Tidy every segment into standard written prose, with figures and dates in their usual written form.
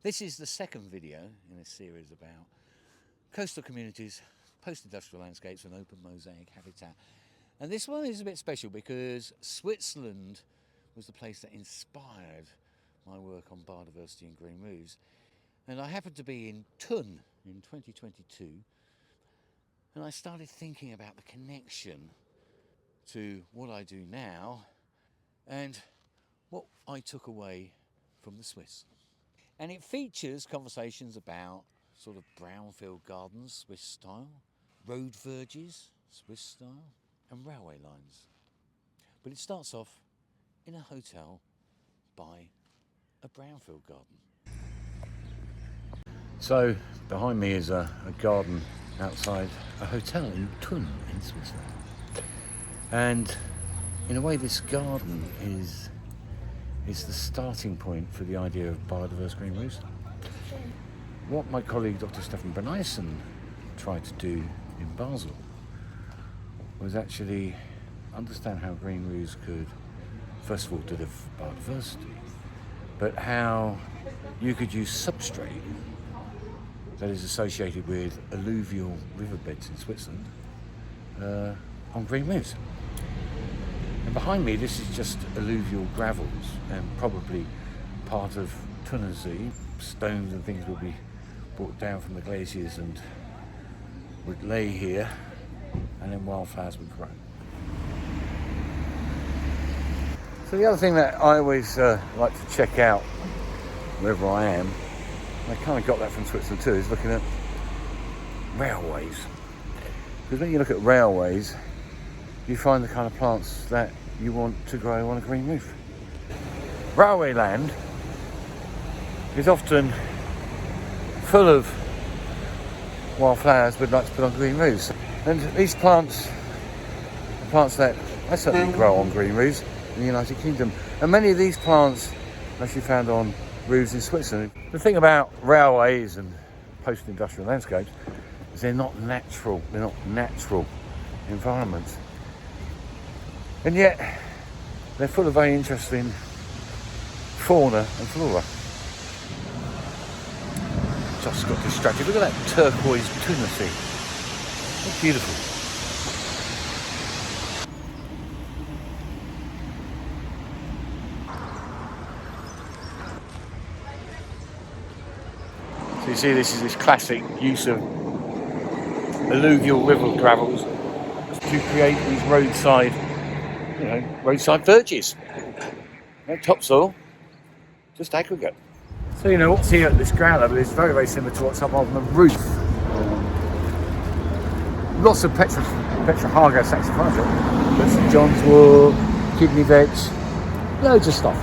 This is the second video in a series about coastal communities, post-industrial landscapes and open mosaic habitat. And this one is a bit special because Switzerland was the place that inspired my work on biodiversity and green roofs. And I happened to be in Thun in 2022, and I started thinking about the connection to what I do now and what I took away from the Swiss. And it features conversations about sort of brownfield gardens, Swiss style, road verges, Swiss style, and railway lines. But it starts off in a hotel by a brownfield garden. So behind me is a garden outside a hotel in Thun in Switzerland. And in a way this garden is the starting point for the idea of biodiverse green roofs. What my colleague Dr. Stefan Bernaysen tried to do in Basel was actually understand how green roofs could, first of all, deliver biodiversity, but how you could use substrate that is associated with alluvial riverbeds in Switzerland on green roofs. And behind me, this is just alluvial gravels and probably part of Thunnersee. Stones and things would be brought down from the glaciers and would lay here, and then wildflowers would grow. So the other thing that I always like to check out wherever I am, and I kind of got that from Switzerland too, is looking at railways. Because when you look at railways, you find the kind of plants that you want to grow on a green roof. Railway land is often full of wildflowers we'd like to put on green roofs. And these plants are plants that I certainly grow on green roofs in the United Kingdom. And many of these plants are actually found on roofs in Switzerland. The thing about railways and post-industrial landscapes is they're not natural environments. And yet, they're full of very interesting fauna and flora. Just got distracted. Look at that turquoise Thunnersee. How beautiful. So you see, this is this classic use of alluvial river gravels to create these roadside verges. No topsoil, just aggregate. So what's here at this ground level is very, very similar to what's up on the roof. Lots of Petroharga saxifraga, St. John's wort, kidney veg, loads of stuff.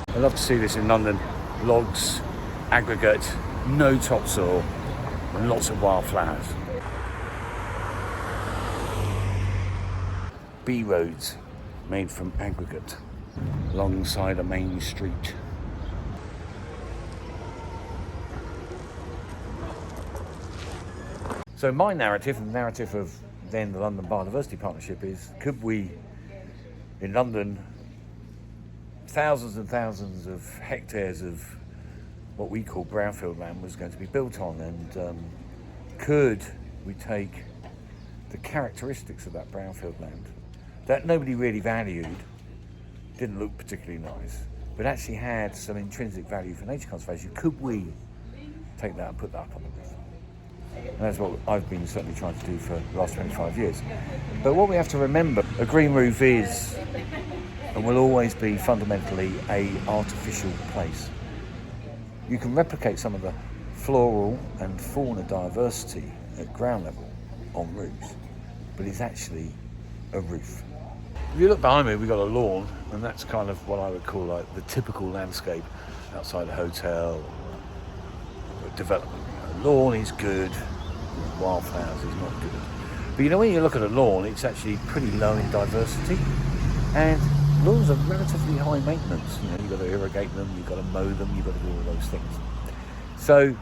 I love to see this in London. Logs, aggregate, no topsoil, and lots of wildflowers. B roads made from aggregate alongside a main street. So my narrative, and the narrative of then the London Biodiversity Partnership, is could we, in London, thousands and thousands of hectares of what we call brownfield land was going to be built on, and could we take the characteristics of that brownfield land that nobody really valued, didn't look particularly nice, but actually had some intrinsic value for nature conservation, could we take that and put that up on the roof? And that's what I've been certainly trying to do for the last 25 years. But what we have to remember, a green roof is and will always be fundamentally an artificial place. You can replicate some of the floral and fauna diversity at ground level on roofs, but it's actually a roof. If you look behind me, we've got a lawn, and that's kind of what I would call like the typical landscape outside a hotel or development. A lawn is good, wildflowers is not good. But when you look at a lawn, it's actually pretty low in diversity, and lawns are relatively high maintenance. You've got to irrigate them, you've got to mow them, you've got to do all those things. So,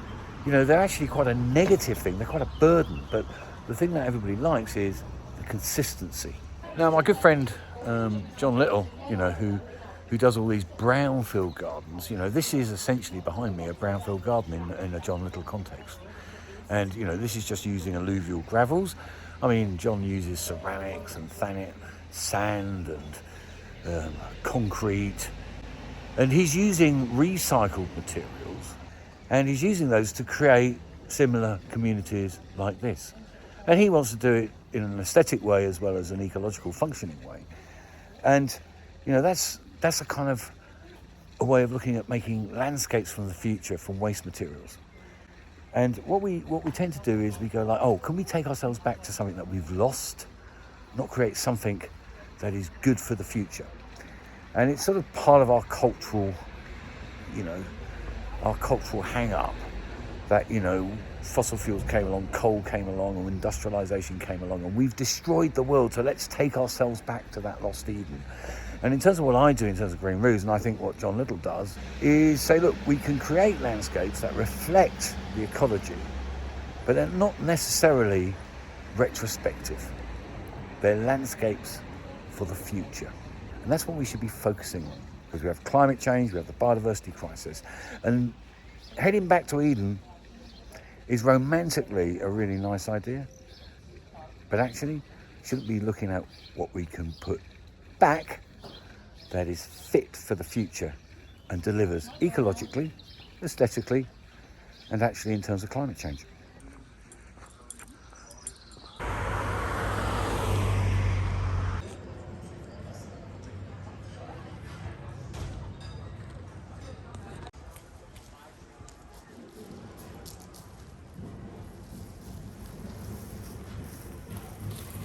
they're actually quite a negative thing, they're quite a burden, but the thing that everybody likes is the consistency. Now, my good friend John Little, who does all these brownfield gardens, this is essentially behind me a brownfield garden in a John Little context. And, this is just using alluvial gravels. I mean, John uses ceramics and thannet, sand and concrete. And he's using recycled materials, and he's using those to create similar communities like this. And he wants to do it in an aesthetic way as well as an ecological functioning way. And, that's a kind of a way of looking at making landscapes from the future from waste materials. And what we tend to do is we go like, oh, can we take ourselves back to something that we've lost, not create something that is good for the future? And it's sort of part of our cultural, hang-up that, fossil fuels came along, coal came along, or industrialization came along, and we've destroyed the world, so let's take ourselves back to that lost Eden. And in terms of what I do in terms of green roofs, and I think what John Little does, is say, look, we can create landscapes that reflect the ecology, but they're not necessarily retrospective. They're landscapes for the future. And that's what we should be focusing on, because we have climate change, we have the biodiversity crisis. And heading back to Eden is romantically a really nice idea, but actually shouldn't be looking at what we can put back that is fit for the future and delivers ecologically, aesthetically, and actually in terms of climate change.